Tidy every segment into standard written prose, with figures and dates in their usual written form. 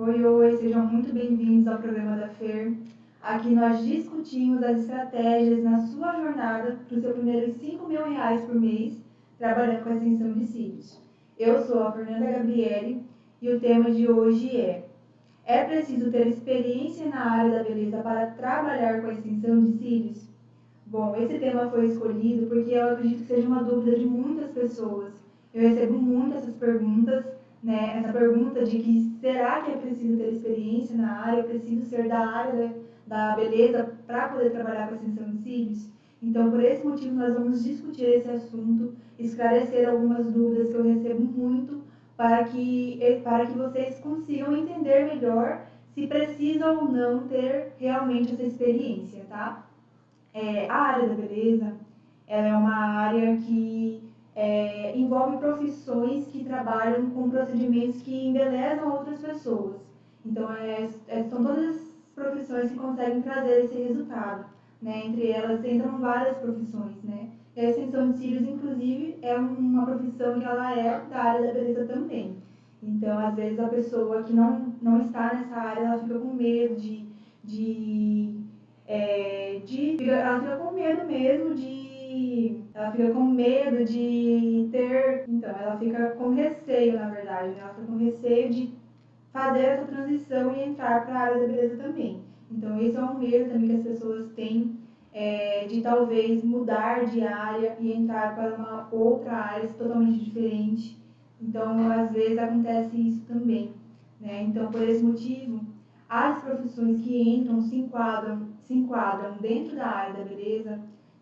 Oi, oi, sejam muito bem-vindos ao programa da FER. Aqui nós discutimos as estratégias na sua jornada para os seus primeiros R$ 5.000 por mês trabalhando com a extensão de cílios. Eu sou a Fernanda Gabriele e o tema de hoje é preciso ter experiência na área da beleza para trabalhar com a extensão de cílios? Bom, esse tema foi escolhido porque eu acredito que seja uma dúvida de muitas pessoas. Eu recebo muito essas perguntas, né? Essa pergunta de que será que é preciso ter experiência na área, preciso ser da área da beleza para poder trabalhar com a extensão de cílios? Então, por esse motivo, nós vamos discutir esse assunto, esclarecer algumas dúvidas que eu recebo muito, para que vocês consigam entender melhor se precisa ou não ter realmente essa experiência, tá? A área da beleza, ela é uma área que envolve profissões que trabalham com procedimentos que embelezam outras pessoas. Então, são todas as profissões que conseguem trazer esse resultado, né? Entre elas entram várias profissões, né? E a extensão de cílios, inclusive, é uma profissão que ela é da área da beleza também. Então, às vezes, a pessoa que não está nessa área, ela fica com medo ela fica com medo mesmo ela fica com medo de ter, então, ela fica com receio, na verdade, né? Ela fica com receio de fazer essa transição e entrar para a área da beleza também. Então, esse é um medo também que as pessoas têm, de talvez mudar de área e entrar para uma outra área totalmente diferente. Então, às vezes acontece isso também, né? Então, por esse motivo, as profissões que entram se enquadram dentro da área da beleza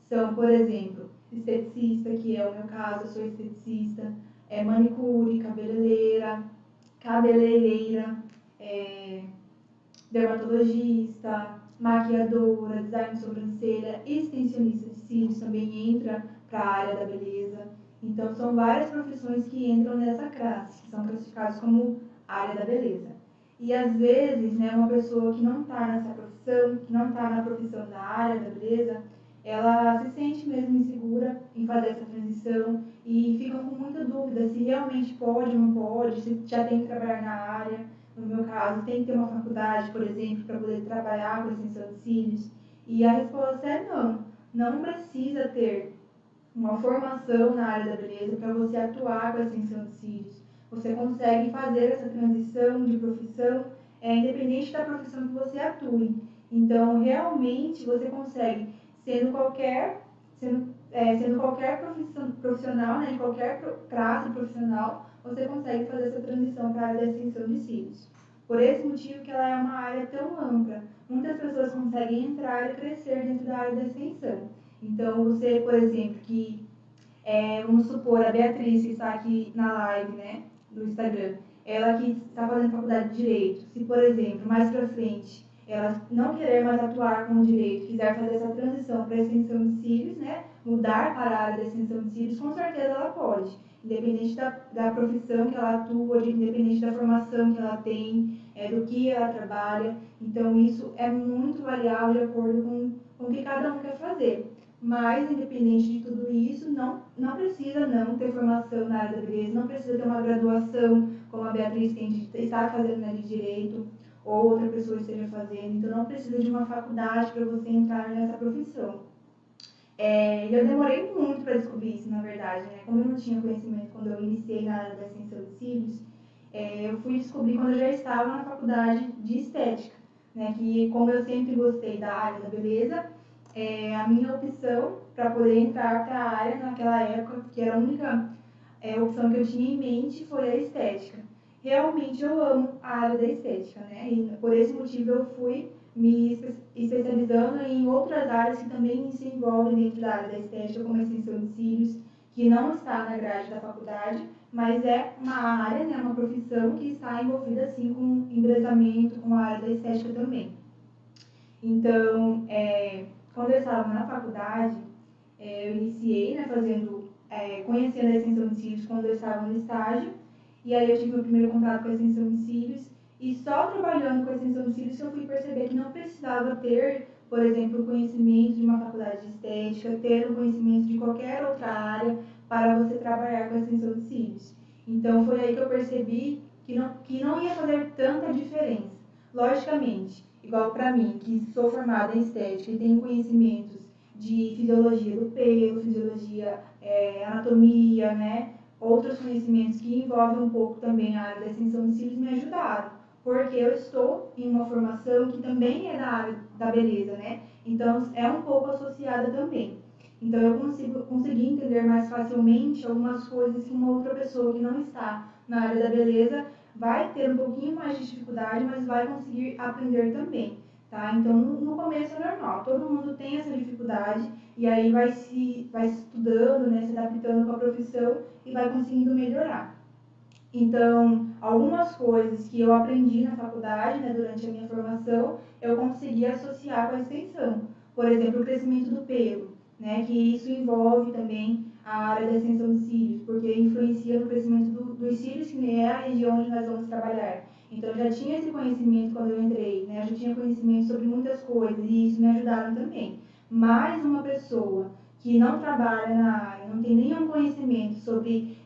são, por exemplo, esteticista, que é o meu caso, eu sou esteticista, manicure, cabeleireira, é, dermatologista, maquiadora, design de sobrancelha, extensionista de cílios também entra para a área da beleza. Então, são várias profissões que entram nessa classe, que são classificadas como área da beleza. E às vezes, né, uma pessoa que não está nessa profissão, que não está na profissão da área da beleza, ela se sente mesmo insegura em fazer essa transição e fica com muita dúvida se realmente pode ou não pode, se já tem que trabalhar na área. No meu caso, tem que ter uma faculdade, por exemplo, para poder trabalhar com extensão de cílios. E a resposta é não. Não precisa ter uma formação na área da beleza para você atuar com a extensão de cílios. Você consegue fazer essa transição de profissão, independente da profissão que você atue. Então, realmente, você consegue, sendo qualquer profissional, né, em qualquer classe profissional, você consegue fazer essa transição para a área da extensão de cílios. Por esse motivo que ela é uma área tão ampla. Muitas pessoas conseguem entrar e crescer dentro da área da extensão. Então, você, por exemplo, vamos supor, a Beatriz, que está aqui na live, né, do Instagram, ela que está fazendo faculdade de Direito, se, por exemplo, mais para frente, ela não querer mais atuar com o direito, quiser fazer essa transição para a extensão de cílios, né, mudar para a área da extensão de cílios, com certeza ela pode, independente da profissão que ela atua, independente da formação que ela tem, do que ela trabalha. Então, isso é muito variável de acordo com o que cada um quer fazer. Mas, independente de tudo isso, não precisa não ter formação na área da beleza, não precisa ter uma graduação, como a Beatriz tem de estar fazendo na de Direito, ou outra pessoa esteja fazendo. Então, não precisa de uma faculdade para você entrar nessa profissão. E eu demorei muito para descobrir isso, na verdade, né? Como eu não tinha conhecimento quando eu iniciei na área da extensão de cílios, eu fui descobrir quando eu já estava na faculdade de estética, né? Que, como eu sempre gostei da área da beleza, a minha opção para poder entrar para a área naquela época, que era a única opção que eu tinha em mente, foi a estética. Realmente eu amo a área da estética, né? E por esse motivo eu fui me especializando em outras áreas que também se envolvem dentro da área da estética, como a extensão de cílios, que não está na grade da faculdade, mas é uma área, né, uma profissão que está envolvida assim com embelezamento, com a área da estética também. Então, quando eu estava na faculdade, eu iniciei, né, conhecendo a extensão de cílios quando eu estava no estágio, e aí eu tive meu primeiro contato com a extensão de cílios, e só trabalhando com a extensão de cílios que eu fui perceber que não precisava ter, por exemplo, o conhecimento de uma faculdade de estética, ter o conhecimento de qualquer outra área para você trabalhar com a extensão de cílios. Então, foi aí que eu percebi que não ia fazer tanta diferença. Logicamente, igual para mim, que sou formada em estética e tenho conhecimentos de fisiologia do pelo, fisiologia, anatomia, né? Outros conhecimentos que envolvem um pouco também a área da extensão de cílios me ajudaram, porque eu estou em uma formação que também é da área da beleza, né? Então, é um pouco associada também. Então, eu consegui entender mais facilmente algumas coisas que uma outra pessoa que não está na área da beleza vai ter um pouquinho mais de dificuldade, mas vai conseguir aprender também, tá? Então, no começo é normal, todo mundo tem essa dificuldade e aí vai estudando, né, se adaptando com a profissão e vai conseguindo melhorar. Então, algumas coisas que eu aprendi na faculdade, né, durante a minha formação, eu consegui associar com a extensão. Por exemplo, o crescimento do pelo, né, que isso envolve também a área da extensão de cílios, porque influencia no crescimento dos cílios, que é a região onde nós vamos trabalhar. Então, eu já tinha esse conhecimento quando eu entrei, né, eu já tinha conhecimento sobre muitas coisas e isso me ajudaram também. Mais uma pessoa que não trabalha na área, não tem nenhum conhecimento sobre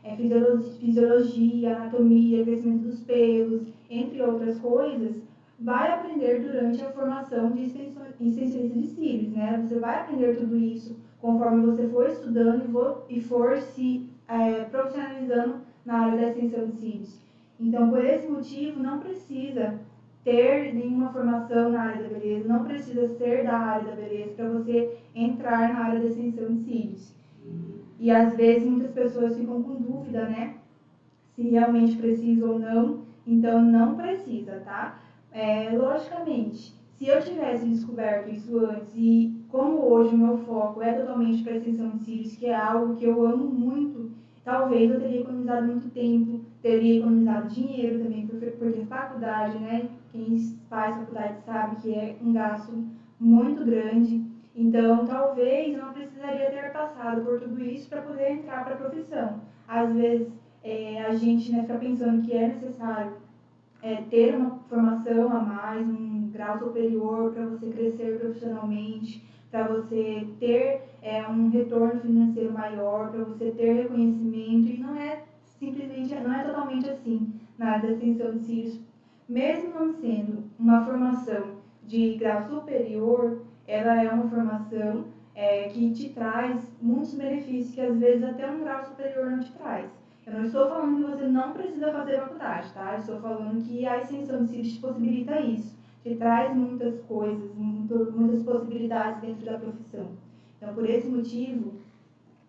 fisiologia, anatomia, crescimento dos pelos, entre outras coisas, vai aprender durante a formação de extensionista de cílios, né? Você vai aprender tudo isso conforme você for estudando e for se profissionalizando na área da extensão de cílios. Então, por esse motivo, não precisa ter nenhuma formação na área da beleza, não precisa ser da área da beleza para você entrar na área da extensão de cílios. E às vezes muitas pessoas ficam com dúvida, né? Se realmente precisa ou não. Então, não precisa, tá? Logicamente, se eu tivesse descoberto isso antes e como hoje o meu foco é totalmente para a extensão de cílios, que é algo que eu amo muito, talvez eu teria economizado muito tempo, teria economizado dinheiro também, porque faculdade, né? Quem faz faculdade sabe que é um gasto muito grande. Então, talvez eu não precisaria ter passado por tudo isso para poder entrar para a profissão. Às vezes, a gente, né, fica pensando que é necessário ter uma formação a mais, um grau superior para você crescer profissionalmente, para você ter um retorno financeiro maior, para você ter reconhecimento, e não é simplesmente, não é totalmente assim na área da extensão de cílios. Mesmo não sendo uma formação de grau superior, ela é uma formação que te traz muitos benefícios que às vezes até um grau superior não te traz. Eu não estou falando que você não precisa fazer faculdade, tá? Eu estou falando que a extensão de cílios te possibilita isso, te traz muitas coisas, muitas possibilidades dentro da profissão. Então, por esse motivo,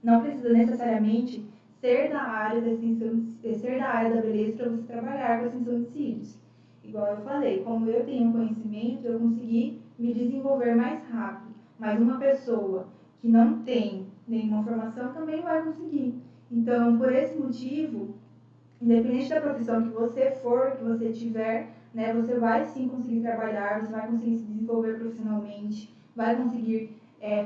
não precisa necessariamente ser da área da extensão, ser da área da beleza para você trabalhar com a extensão de cílios. Igual eu falei, como eu tenho conhecimento, eu consegui me desenvolver mais rápido. Mas uma pessoa que não tem nenhuma formação também vai conseguir. Então, por esse motivo, independente da profissão que você for, que você tiver, né, você vai sim conseguir trabalhar, você vai conseguir se desenvolver profissionalmente, vai conseguir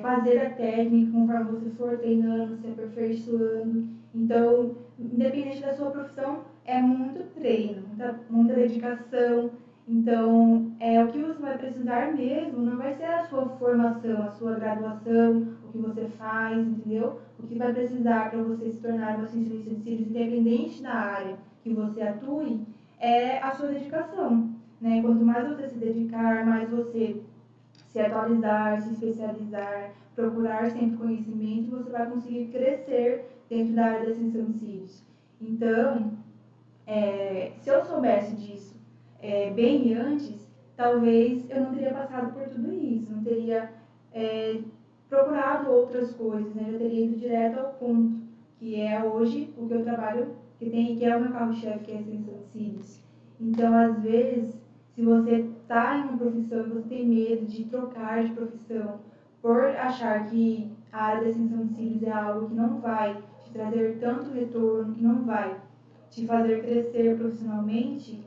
fazer a técnica conforme você for treinando, se aperfeiçoando. Então, independente da sua profissão, é muito treino, muita dedicação. Então, o que você vai precisar mesmo não vai ser a sua formação, a sua graduação, o que você faz, entendeu? O que vai precisar para você se tornar uma extensionista de cílios, independente da área que você atue, é a sua dedicação, né? Quanto mais você se dedicar, mais você se atualizar, se especializar, procurar sempre conhecimento, você vai conseguir crescer dentro da área da extensão de cílios. Então, se eu soubesse disso bem antes, talvez eu não teria passado por tudo isso, não teria procurado outras coisas, né? Eu teria ido direto ao ponto, que é hoje o que eu trabalho, que é o meu carro-chefe, que é a extensão de cílios. Então, às vezes, se você está em uma profissão e você tem medo de trocar de profissão por achar que a área da extensão de cílios é algo que não vai te trazer tanto retorno, que não vai te fazer crescer profissionalmente,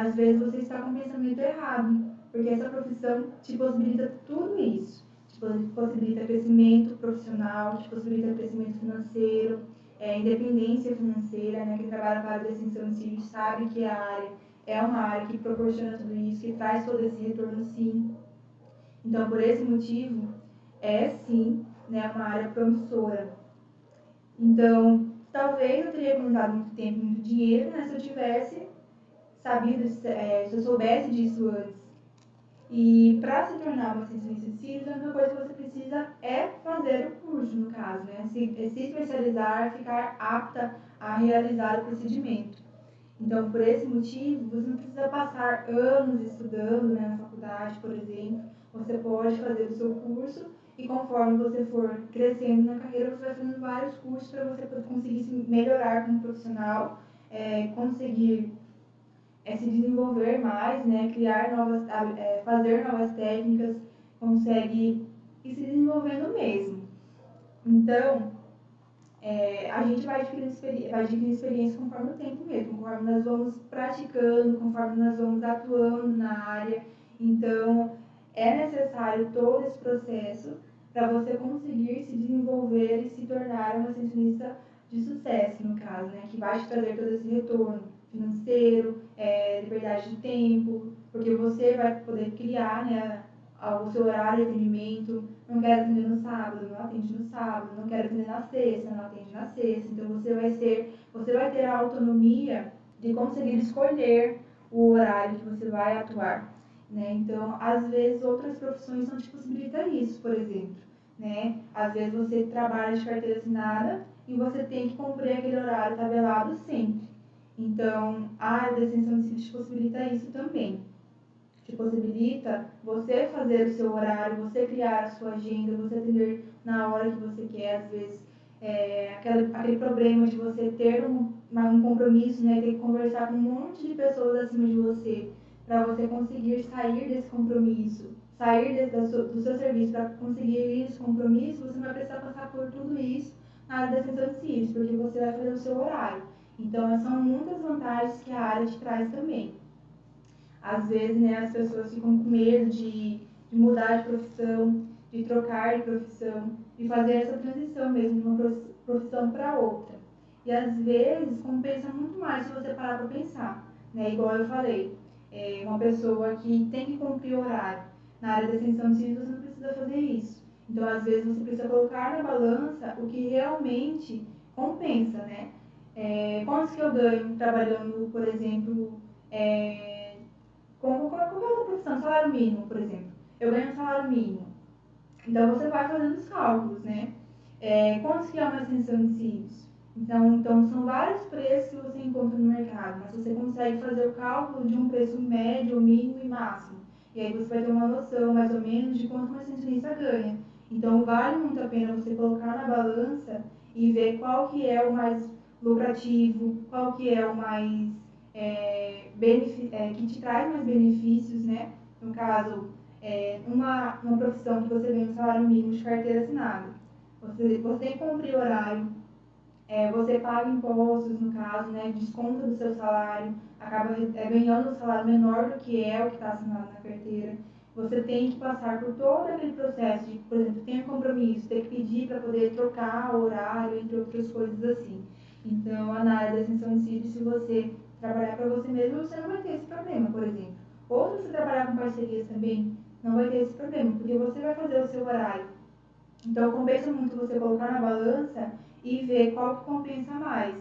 às vezes você está com o pensamento errado, porque essa profissão te possibilita tudo isso. Te possibilita crescimento profissional, te possibilita crescimento financeiro, independência financeira, né? Quem trabalha para a área da extensão de cílios sabe que a área é uma área que proporciona tudo isso, que traz todo esse retorno sim. Então, por esse motivo, é sim, né, uma área promissora. Então, talvez eu teria economizado muito tempo e muito dinheiro, né, se eu tivesse sabido, se eu soubesse disso antes. E para se tornar uma assistente de cílios, a única coisa que você precisa é fazer o curso, no caso, né? Se especializar, ficar apta a realizar o procedimento. Então, por esse motivo, você não precisa passar anos estudando, né, na faculdade, por exemplo. Você pode fazer o seu curso e conforme você for crescendo na carreira, você vai fazendo vários cursos para você conseguir se melhorar como profissional, conseguir se desenvolver mais, né, criar novas, fazer novas técnicas, consegue ir se desenvolvendo mesmo. Então, a gente vai adquirindo experiência conforme o tempo mesmo, conforme nós vamos praticando, conforme nós vamos atuando na área. Então, é necessário todo esse processo para você conseguir se desenvolver e se tornar uma nutricionista de sucesso, no caso, né? Que vai te trazer todo esse retorno financeiro, liberdade de tempo, porque você vai poder criar, né, o seu horário de atendimento. Não quero atender no sábado, não atende no sábado. Não quero atender na sexta, não atende na sexta. Então você vai ter a autonomia de conseguir escolher o horário que você vai atuar, né? Então, às vezes outras profissões não te possibilitam isso, por exemplo, né? Às vezes você trabalha de carteira assinada e você tem que cumprir aquele horário tabelado sempre. Então, a área da extensão de cílios te possibilita isso também. Te possibilita você fazer o seu horário, você criar a sua agenda, você atender na hora que você quer. Às vezes, aquele problema de você ter um compromisso, né, ter que conversar com um monte de pessoas acima de você, para você conseguir sair desse compromisso, sair do seu serviço para conseguir ir nesse compromisso, você não vai precisar passar por tudo isso na área da extensão de cílios, porque você vai fazer o seu horário. Então, são muitas vantagens que a área te traz também. Às vezes, né, as pessoas ficam com medo de mudar de profissão, de trocar de profissão, de fazer essa transição mesmo de uma profissão para outra. E às vezes compensa muito mais se você parar para pensar, né? Igual eu falei, uma pessoa que tem que cumprir o horário. Na área da extensão de cílios você não precisa fazer isso. Então, às vezes, você precisa colocar na balança o que realmente compensa, né? Quantos que eu ganho trabalhando, por exemplo, como qualquer outra profissão, salário mínimo, por exemplo. Eu ganho um salário mínimo. Então, você vai fazendo os cálculos, né? Quantos que é uma extensão de cílios? Então, são vários preços que você encontra no mercado, mas você consegue fazer o cálculo de um preço médio, mínimo e máximo. E aí você vai ter uma noção, mais ou menos, de quanto uma extensionista ganha. Então, vale muito a pena você colocar na balança e ver qual que é o mais lucrativo, qual que é o mais que te traz mais benefícios, né? No caso, uma profissão que você ganha um salário mínimo de carteira assinada. Você tem que cumprir horário, você paga impostos, no caso, né? Desconta do seu salário, acaba ganhando um salário menor do que é o que está assinado na carteira. Você tem que passar por todo aquele processo de, por exemplo, ter um compromisso, ter que pedir para poder trocar o horário, entre outras coisas assim. Então, na área da extensão de cílios, se você trabalhar para você mesmo, você não vai ter esse problema, por exemplo. Ou se você trabalhar com parcerias também, não vai ter esse problema, porque você vai fazer o seu horário. Então, compensa muito você colocar na balança e ver qual que compensa mais.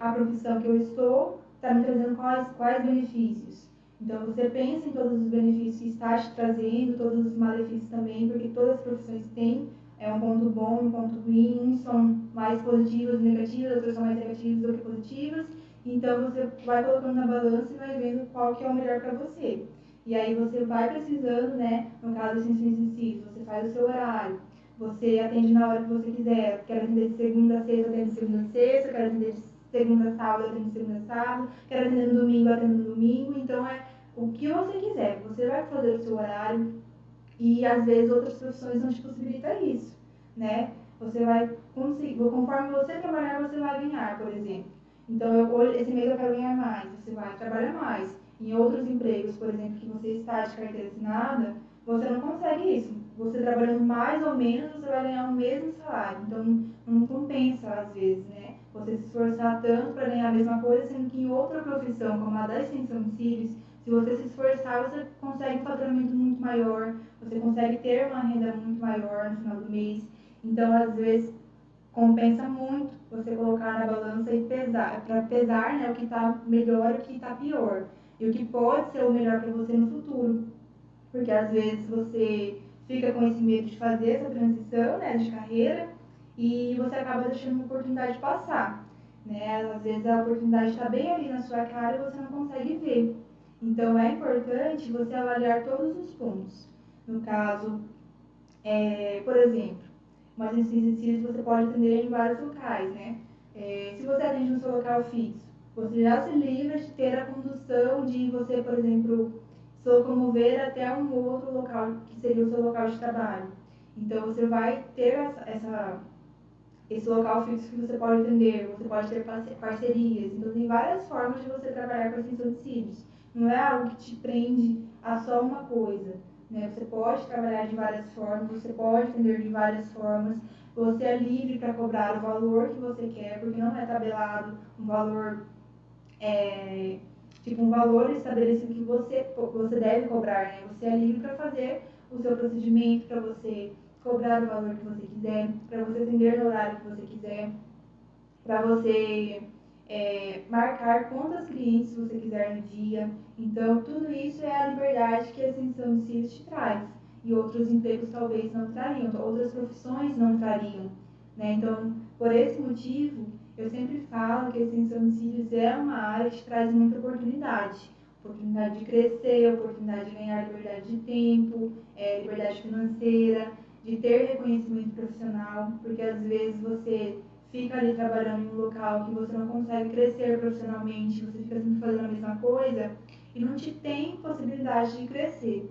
A profissão que eu estou está me trazendo quais benefícios. Então, você pensa em todos os benefícios que está te trazendo, todos os malefícios também, porque todas as profissões têm um ponto bom e um ponto ruim. Uns são mais positivos e negativos, outros são mais negativos do que positivos. Então, você vai colocando na balança e vai vendo qual que é o melhor para você. E aí, você vai precisando, né, no caso de ciências em si, você faz o seu horário, você atende na hora que você quiser. Quero atender de segunda a sexta, atendo de segunda a sexta. Quero atender de segunda a sábado, atendo de segunda a sábado. Quero atender no domingo, atendo no domingo. Então, o que você quiser. Você vai fazer o seu horário e, às vezes, outras profissões não te possibilitam isso, né? Você vai conseguir, conforme você trabalhar, você vai ganhar, por exemplo. Então, esse mês eu quero ganhar mais. Você vai trabalhar mais. Em outros empregos, por exemplo, que você está de carteira assinada, você não consegue isso. Você trabalhando mais ou menos, você vai ganhar o mesmo salário. Então, não compensa, às vezes, né? Você se esforçar tanto para ganhar a mesma coisa, sendo que em outra profissão, como a da extensão de cílios, se você se esforçar, você consegue um faturamento muito maior, você consegue ter uma renda muito maior no final do mês. Então, às vezes, compensa muito você colocar na balança e pesar, para pesar, né, o que está melhor e o que está pior. E o que pode ser o melhor para você no futuro. Porque às vezes você fica com esse medo de fazer essa transição, né, de carreira, e você acaba deixando uma oportunidade passar. Né? Às vezes a oportunidade está bem ali na sua cara e você não consegue ver. Então é importante você avaliar todos os pontos. No caso, por exemplo, uma assistência de cílios você pode atender em vários locais, né? Se você atende no seu local fixo, você já se livra de ter a condução de você, por exemplo, se locomover até um outro local, que seria o seu local de trabalho. Então você vai ter esse local fixo que você pode atender, você pode ter parcerias. Então tem várias formas de você trabalhar com a extensão de cílios. Não é algo que te prende a só uma coisa. Né? Você pode trabalhar de várias formas, você pode atender de várias formas. Você é livre para cobrar o valor que você quer, porque não é tabelado um valor, tipo um valor estabelecido que você deve cobrar. Né? Você é livre para fazer o seu procedimento, para você cobrar o valor que você quiser, para você atender no horário que você quiser, para você marcar quantos clientes você quiser no dia. Então, tudo isso é a liberdade que a extensão de cílios te traz. E outros empregos talvez não trariam, outras profissões não trariam. Né? Então, por esse motivo, eu sempre falo que a extensão de cílios é uma área que traz muita oportunidade. Oportunidade de crescer, oportunidade de ganhar liberdade de tempo, liberdade financeira, de ter reconhecimento profissional, porque às vezes você fica ali trabalhando em um local que você não consegue crescer profissionalmente, você fica sempre fazendo a mesma coisa e não te tem possibilidade de crescer.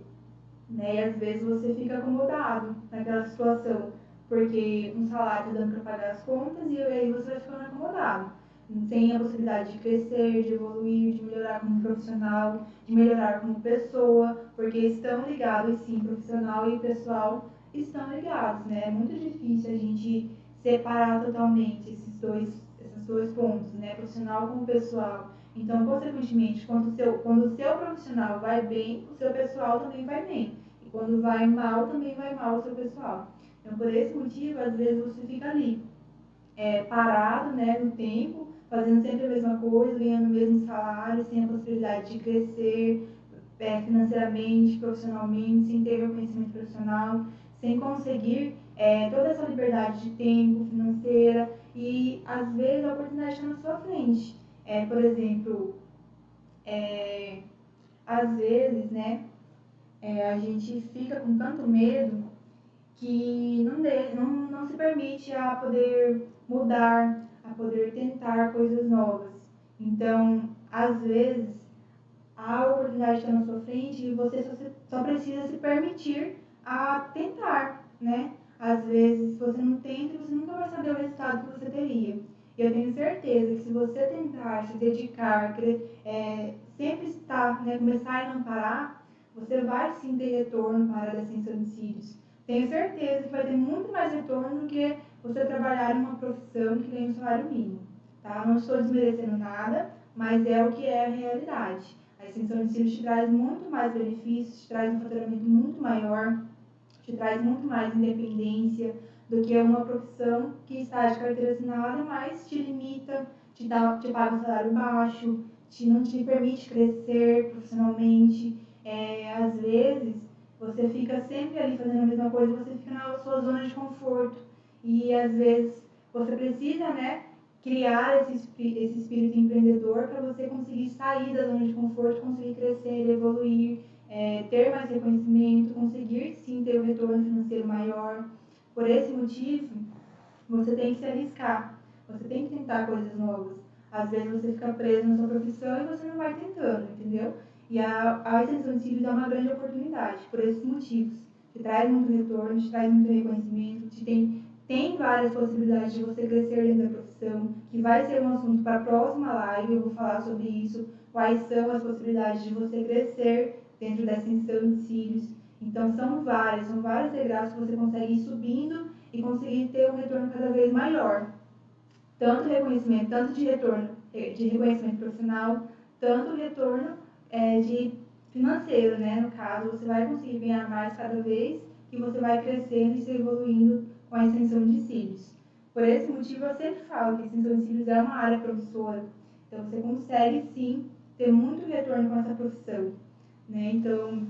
Né? E às vezes você fica acomodado naquela situação, porque um salário está dando para pagar as contas e aí você vai ficando acomodado. Sem a possibilidade de crescer, de evoluir, de melhorar como profissional, de melhorar como pessoa, porque estão ligados, sim, profissional e pessoal estão ligados, né? É muito difícil a gente separar totalmente esses dois pontos, né? Profissional como pessoal. Então, consequentemente, quando o seu profissional vai bem, o seu pessoal também vai bem. E quando vai mal, também vai mal o seu pessoal. Então, por esse motivo, às vezes você fica ali, parado, né, no tempo, fazendo sempre a mesma coisa, ganhando o mesmo salário, sem a possibilidade de crescer financeiramente, profissionalmente, sem ter reconhecimento profissional, sem conseguir toda essa liberdade de tempo, financeira, e às vezes a oportunidade está na sua frente. Por exemplo, às vezes, né, a gente fica com tanto medo que não se permite a poder mudar, a poder tentar coisas novas. Então, às vezes, a oportunidade está na sua frente e você só precisa se permitir a tentar, né? Às vezes, você não tenta, você nunca vai saber o resultado que você teria. E eu tenho certeza que se você tentar, se dedicar, sempre estar, né, começar e não parar, você vai sim ter retorno para a área da extensão de cílios. Tenho certeza que vai ter muito mais retorno do que você trabalhar em uma profissão que ganha um salário mínimo. Tá? Não estou desmerecendo nada, mas é o que é a realidade. A extensão de cílios te traz muito mais benefícios, te traz um faturamento muito maior, te traz muito mais independência do que uma profissão que está de carteira assinada, mas te limita, te paga um salário baixo, não te permite crescer profissionalmente. Às vezes, você fica sempre ali fazendo a mesma coisa, você fica na sua zona de conforto. E às vezes você precisa, né, criar esse espírito empreendedor para você conseguir sair da zona de conforto, conseguir crescer, evoluir, ter mais reconhecimento, conseguir sim ter um retorno financeiro maior. Por esse motivo, você tem que se arriscar, você tem que tentar coisas novas. Às vezes você fica preso na sua profissão e você não vai tentando, entendeu? E a extensão de cílios é uma grande oportunidade, por esses motivos. Te traz muito retorno, te traz muito reconhecimento, tem várias possibilidades de você crescer dentro da profissão, que vai ser um assunto para a próxima live, eu vou falar sobre isso, quais são as possibilidades de você crescer dentro da extensão de cílios. Então são vários degraus que você consegue ir subindo e conseguir ter um retorno cada vez maior. Tanto reconhecimento, tanto de retorno de reconhecimento profissional, tanto retorno de financeiro, né? No caso, você vai conseguir ganhar mais cada vez que você vai crescendo e se evoluindo com a extensão de cílios. Por esse motivo, eu sempre falo que extensão de cílios é uma área promissora. Então, você consegue, sim, ter muito retorno com essa profissão, né? Então,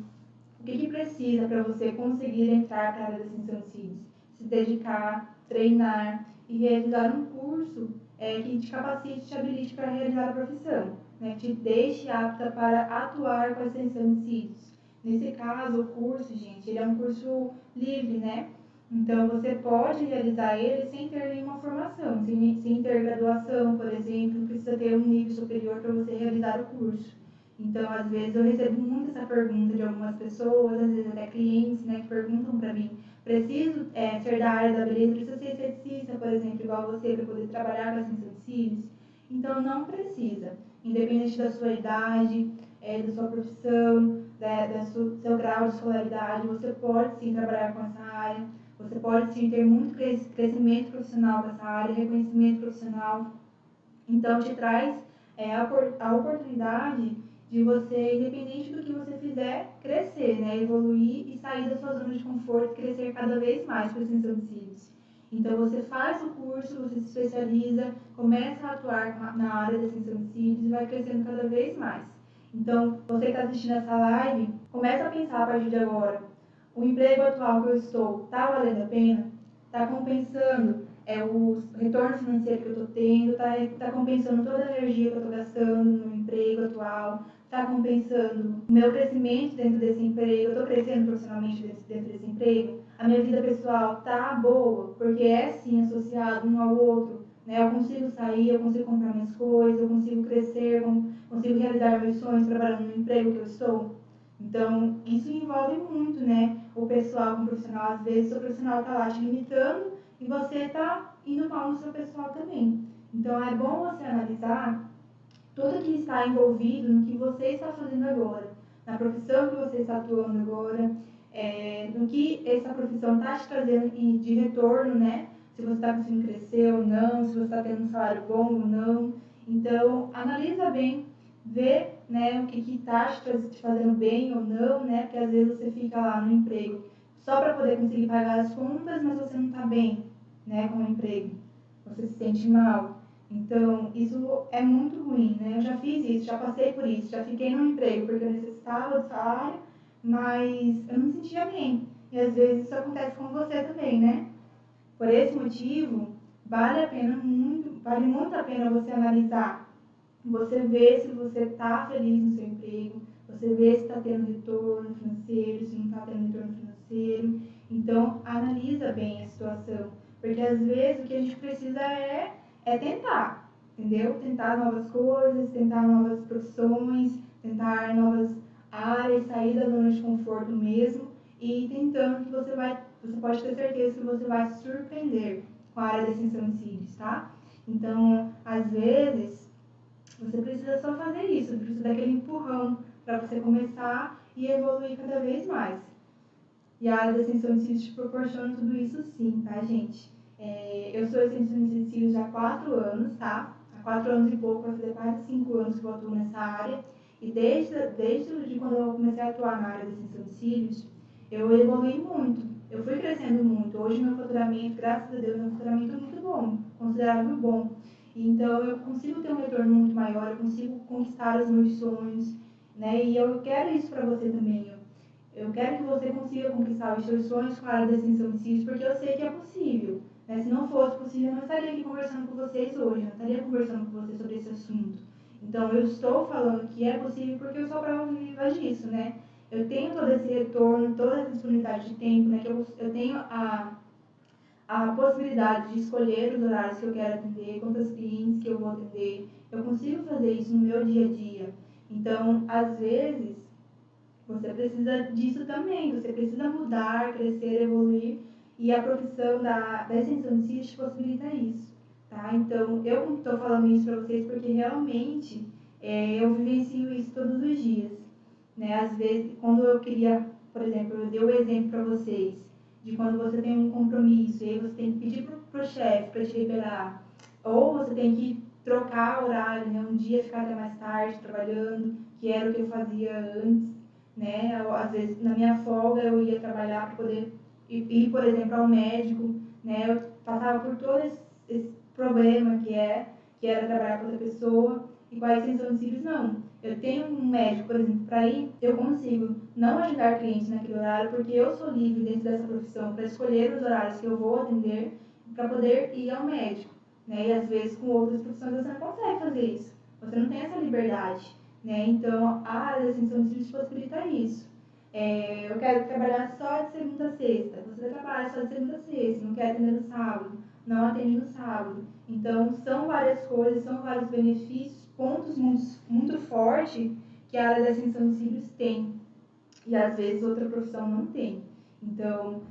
o que precisa para você conseguir entrar para a área da extensão de cílios? Se dedicar, treinar e realizar um curso que te capacite e te habilite para realizar a profissão, né? Que te deixe apta para atuar com a extensão de cílios. Nesse caso, o curso, gente, ele é um curso livre, né? Então, você pode realizar ele sem ter nenhuma formação, sem ter graduação, por exemplo, não precisa ter um nível superior para você realizar o curso. Então, às vezes, eu recebo muito essa pergunta de algumas pessoas, às vezes até clientes, né, que perguntam para mim, preciso ser da área da beleza, preciso ser esteticista, por exemplo, igual você, para poder trabalhar com a extensão de cílios? Então, não precisa. Independente da sua idade, da sua profissão, do seu grau de escolaridade, você pode sim trabalhar com essa área, você pode sim ter muito crescimento profissional com essa área, reconhecimento profissional. Então, te traz a oportunidade de você, independente do que você fizer, crescer, né? Evoluir e sair da sua zona de conforto e crescer cada vez mais com a extensão de cílios. Então, você faz o curso, você se especializa, começa a atuar na área da extensão de cílios e vai crescendo cada vez mais. Então, você que está assistindo essa live, começa a pensar a partir de agora. O emprego atual que eu estou, está valendo a pena? Está compensando o retorno financeiro que eu estou tendo? Está compensando toda a energia que eu estou gastando no emprego atual? Está compensando o meu crescimento dentro desse emprego? Eu estou crescendo profissionalmente dentro desse emprego? A minha vida pessoal está boa? Porque é sim associado um ao outro, né? Eu consigo sair, eu consigo comprar minhas coisas, eu consigo crescer, consigo realizar meus sonhos trabalhando no emprego que eu estou? Então, isso envolve muito, né? O pessoal com o profissional, às vezes o profissional está lá te limitando e você está indo mal no seu pessoal também. Então, é bom você analisar tudo que está envolvido no que você está fazendo agora, na profissão que você está atuando agora, no que essa profissão está te trazendo de retorno, né? Se você está conseguindo crescer ou não, se você está tendo um salário bom ou não. Então, analisa bem, vê, né, o que está te fazendo bem ou não, né? Porque às vezes você fica lá no emprego só para poder conseguir pagar as contas, mas você não está bem, né, com o emprego. Você se sente mal. Então, isso é muito ruim, né? Eu já fiz isso, já passei por isso, já fiquei no emprego porque eu necessitava do salário, mas eu não me sentia bem. E às vezes isso acontece com você também, né? Por esse motivo, vale muito a pena você analisar. Você vê se você está feliz no seu emprego, você vê se está tendo retorno financeiro, se não está tendo retorno financeiro. Então, analisa bem a situação. Porque às vezes o que a gente precisa é tentar, entendeu? Tentar novas coisas, tentar novas profissões, tentar novas áreas, sair da zona de conforto mesmo e tentando que você pode ter certeza que você vai se surpreender com a área da extensão de cílios, tá? Então, às vezes, você precisa só fazer isso, precisa daquele empurrão para você começar e evoluir cada vez mais. E a área da extensão de cílios te proporciona tudo isso sim, tá, gente? Eu sou extensão de cílios há 4 anos, tá? Há 4 anos e pouco, vai fazer quase 5 anos que eu atuo nessa área. E desde quando eu comecei a atuar na área da extensão de cílios, eu evolui muito. Eu fui crescendo muito. Hoje meu faturamento, graças a Deus, é um faturamento muito bom, considerável bom. Então eu consigo ter um retorno muito maior, eu consigo conquistar os meus sonhos, né? E eu quero isso para você também. Eu quero que você consiga conquistar os seus sonhos com a área da extensão de cílios, porque eu sei que é possível. Né? Se não fosse possível, eu não estaria aqui conversando com vocês hoje, eu não estaria conversando com vocês sobre esse assunto. Então, eu estou falando que é possível porque eu sou a prova viva disso, né? Eu tenho todo esse retorno, toda essa disponibilidade de tempo, né? Que eu tenho a possibilidade de escolher os horários que eu quero atender, quantos clientes que eu vou atender. Eu consigo fazer isso no meu dia a dia. Então, às vezes, você precisa disso também, você precisa mudar, crescer, evoluir, e a profissão da extensão de cílios te possibilita isso, tá? Então, eu estou falando isso para vocês porque realmente eu vivencio isso todos os dias, né? Às vezes, quando eu queria, por exemplo, eu dei o exemplo para vocês, de quando você tem um compromisso, e aí você tem que pedir pro chefe para te liberar, ou você tem que trocar horário, né? Um dia ficar até mais tarde trabalhando, que era o que eu fazia antes, né? Às vezes, na minha folga, eu ia trabalhar para poder ir, por exemplo, ao médico, né? Eu passava por esse problema que era trabalhar para outra pessoa, e com a extensão de cílios, não. Eu tenho um médico, por exemplo, para ir, eu consigo não agendar clientes naquele horário, porque eu sou livre dentro dessa profissão para escolher os horários que eu vou atender, para poder ir ao médico, né? E às vezes com outras profissões você não consegue fazer isso, você não tem essa liberdade, né? Então a área da extensão de cílios possibilita isso. Eu quero trabalhar só de segunda a sexta, você trabalha só de segunda a sexta, não quer atender no sábado, não atende no sábado. Então são várias coisas, são vários benefícios, pontos muito fortes que a área da extensão de cílios tem e às vezes outra profissão não tem. Então,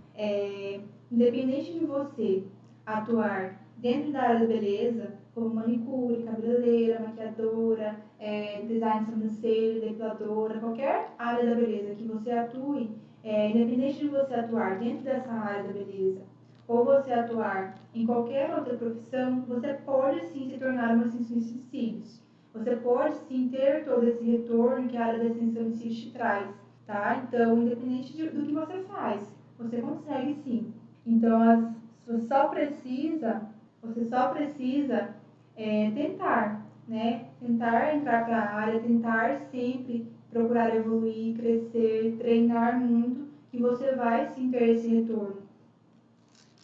independente de você atuar dentro da área da beleza, como manicure, cabeleireira, maquiadora, design de sobrancelha, depiladora, qualquer área da beleza que você atue, independente de você atuar dentro dessa área da beleza ou você atuar em qualquer outra profissão, você pode sim se tornar uma extensão de cílios. Você pode sim ter todo esse retorno que a área da extensão de cílios te traz, tá? Então, independente do que você faz, você consegue sim. Então, você só precisa tentar, né? Tentar entrar para a área, tentar sempre procurar evoluir, crescer, treinar muito, que você vai sim ter esse retorno.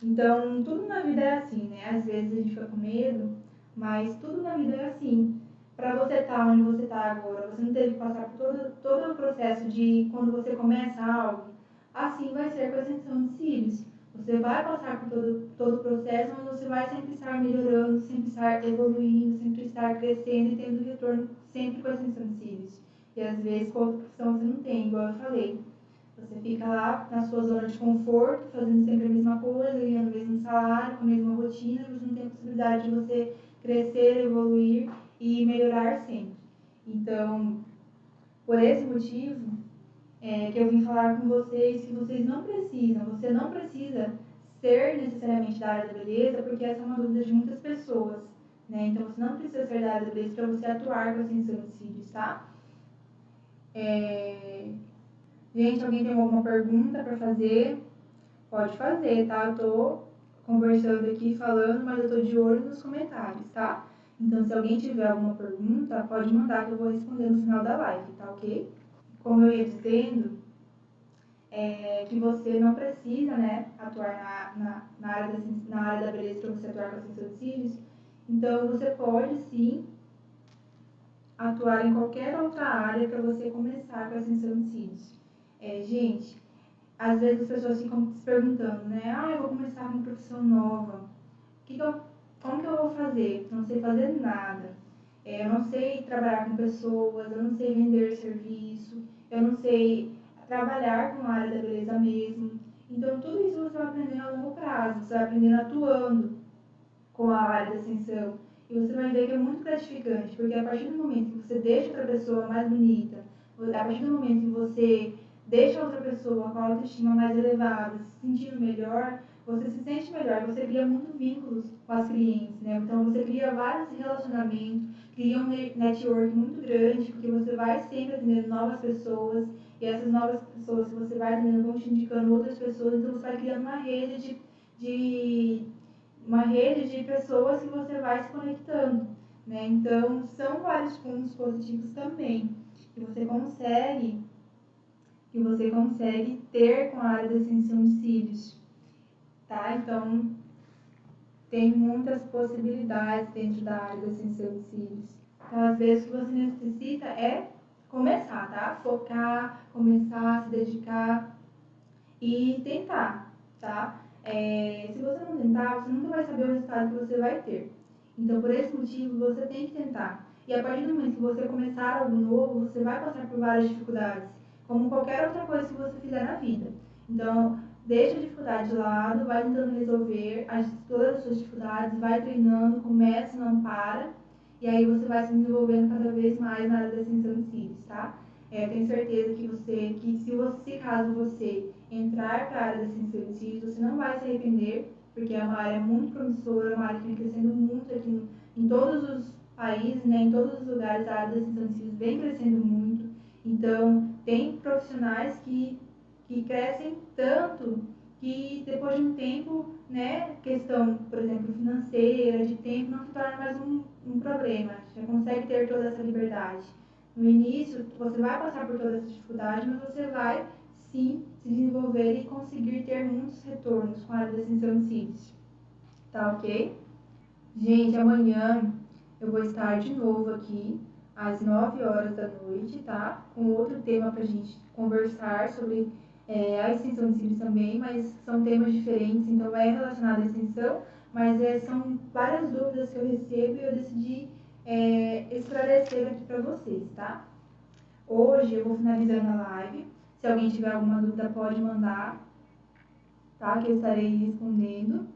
Então, tudo na vida é assim, né? Às vezes a gente fica com medo, mas tudo na vida é assim. Para você estar onde você está agora, você não teve que passar por todo o processo de quando você começa algo. Assim vai ser com a extensão de cílios. Você vai passar por todo o processo, mas você vai sempre estar melhorando, sempre estar evoluindo, sempre estar crescendo e tendo retorno sempre com a extensão de cílios. E às vezes com outra profissão você não tem, igual eu falei. Você fica lá na sua zona de conforto, fazendo sempre a mesma coisa, ganhando o mesmo salário, com a mesma rotina, você não tem a possibilidade de você crescer, evoluir e melhorar sempre. Então, por esse motivo, que eu vim falar com vocês que você não precisa ser necessariamente da área da beleza, porque essa é uma dúvida de muitas pessoas, né? Então, você não precisa ser da área da beleza para você atuar com a extensão de cílios, tá? Gente, alguém tem alguma pergunta para fazer? Pode fazer, tá? Eu tô conversando aqui, falando, mas eu tô de olho nos comentários, tá? Então, se alguém tiver alguma pergunta, pode mandar que eu vou responder no final da live, tá ok? Como eu ia dizendo, que você não precisa, né, atuar na área da beleza para você atuar com a extensão de cílios. Então, você pode, sim, atuar em qualquer outra área para você começar com a extensão de cílios. Gente, às vezes as pessoas ficam se perguntando, né? Eu vou começar uma profissão nova. Como que eu vou fazer? Não sei fazer nada. Eu não sei trabalhar com pessoas, eu não sei vender serviço, eu não sei trabalhar com a área da beleza mesmo. Então, tudo isso você vai aprendendo a longo prazo, você vai aprendendo atuando com a área da extensão. E você vai ver que é muito gratificante, porque a partir do momento que você deixa outra pessoa mais bonita, a partir do momento que você deixa outra pessoa com a autoestima mais elevada, se sentindo melhor, você se sente melhor, você cria muitos vínculos com as clientes, né? Então você cria vários relacionamentos, cria um network muito grande, porque você vai sempre atendendo novas pessoas, e essas novas pessoas que você vai atendendo vão te indicando outras pessoas, então você vai criando uma rede de pessoas que você vai se conectando, né? Então, são vários pontos positivos também que você consegue ter com a área da extensão de cílios, tá? Então, tem muitas possibilidades dentro da área da extensão de cílios. Então, às vezes, o que você necessita é começar, tá? Focar, começar, se dedicar e tentar, tá? Se você não tentar, você nunca vai saber o resultado que você vai ter. Então, por esse motivo, você tem que tentar. E a partir do momento que você começar algo novo, você vai passar por várias dificuldades, como qualquer outra coisa que você fizer na vida. Então, deixa a dificuldade de lado, vai tentando resolver todas as suas dificuldades, vai treinando, começa, não para, e aí você vai se desenvolvendo cada vez mais na área da extensão de cílios, tá? Tenho certeza se caso você entrar para a área da extensão de cílios, você não vai se arrepender, porque é uma área muito promissora, uma área que vem crescendo muito aqui em todos os países, né, em todos os lugares, a área da extensão de cílios vem crescendo muito. Então, tem profissionais que crescem tanto que depois de um tempo, né, questão, por exemplo, financeira, de tempo, não se torna mais um problema, já consegue ter toda essa liberdade. No início, você vai passar por toda essa dificuldade, mas você vai, sim, se desenvolver e conseguir ter muitos retornos com a área da extensão de cílios. Tá ok? Gente, amanhã eu vou estar de novo aqui às 9 horas da noite, tá? Com outro tema pra gente conversar sobre a extensão de cílios também, mas são temas diferentes, então é relacionado à extensão, mas são várias dúvidas que eu recebo e eu decidi esclarecer aqui para vocês, tá? Hoje eu vou finalizando a live. Se alguém tiver alguma dúvida, pode mandar, tá? Que eu estarei respondendo.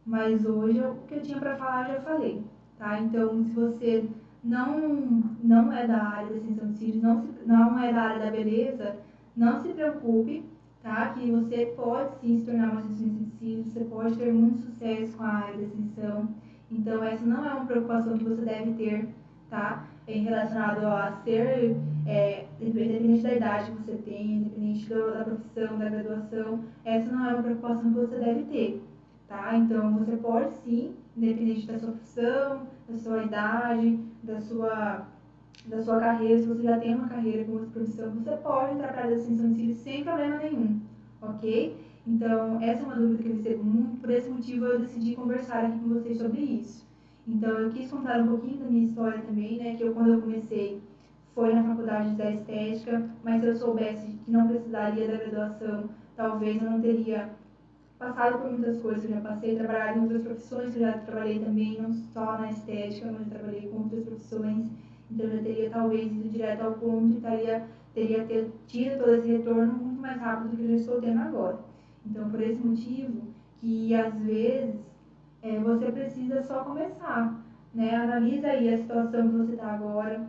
Mas hoje o que eu tinha para falar eu já falei, tá? Então, se você não é da área da extensão de cílios, não é da área da beleza, não se preocupe, tá? Que você pode sim se tornar uma extensão de cílios, você pode ter muito sucesso com a área da extensão. Então, essa não é uma preocupação que você deve ter, tá? Relacionado a ser, independente da idade que você tem, independente da profissão, da graduação, essa não é uma preocupação que você deve ter. Tá? Então, você pode sim, independente da sua profissão, da sua idade, da sua carreira, se você já tem uma carreira com outra profissão, você pode entrar para a área da extensão de cílios sem problema nenhum, ok? Então, essa é uma dúvida que eu recebo muito, por esse motivo eu decidi conversar aqui com vocês sobre isso. Então, eu quis contar um pouquinho da minha história também, né, que quando eu comecei foi na faculdade da estética, mas se eu soubesse que não precisaria da graduação, talvez eu não teria passado por muitas coisas, eu já passei, trabalhado em outras profissões, eu já trabalhei também, não só na estética, mas trabalhei com outras profissões, então eu já teria talvez ido direto ao ponto e teria tido todo esse retorno muito mais rápido do que eu já estou tendo agora. Então, por esse motivo, que às vezes você precisa só começar, né? Analisa aí a situação que você está agora,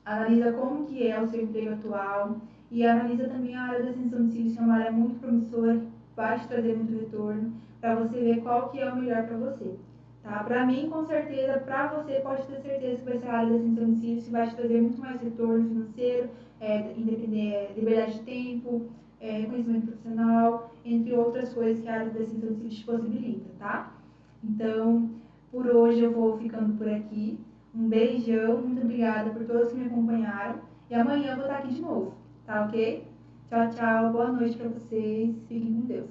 analisa como que é o seu emprego atual e analisa também a área da extensão de cílios, que é uma área muito promissora, vai te trazer muito retorno, para você ver qual que é o melhor para você. Tá? Para mim, com certeza, para você pode ter certeza que vai ser a área da extensão de cílios, que vai te trazer muito mais retorno financeiro, liberdade de tempo, reconhecimento profissional, entre outras coisas que a área da extensão de cílios te possibilita, tá? Então, por hoje eu vou ficando por aqui. Um beijão, muito obrigada por todos que me acompanharam. E amanhã eu vou estar aqui de novo, tá ok? Tchau, tchau, boa noite para vocês. Fiquem com Deus.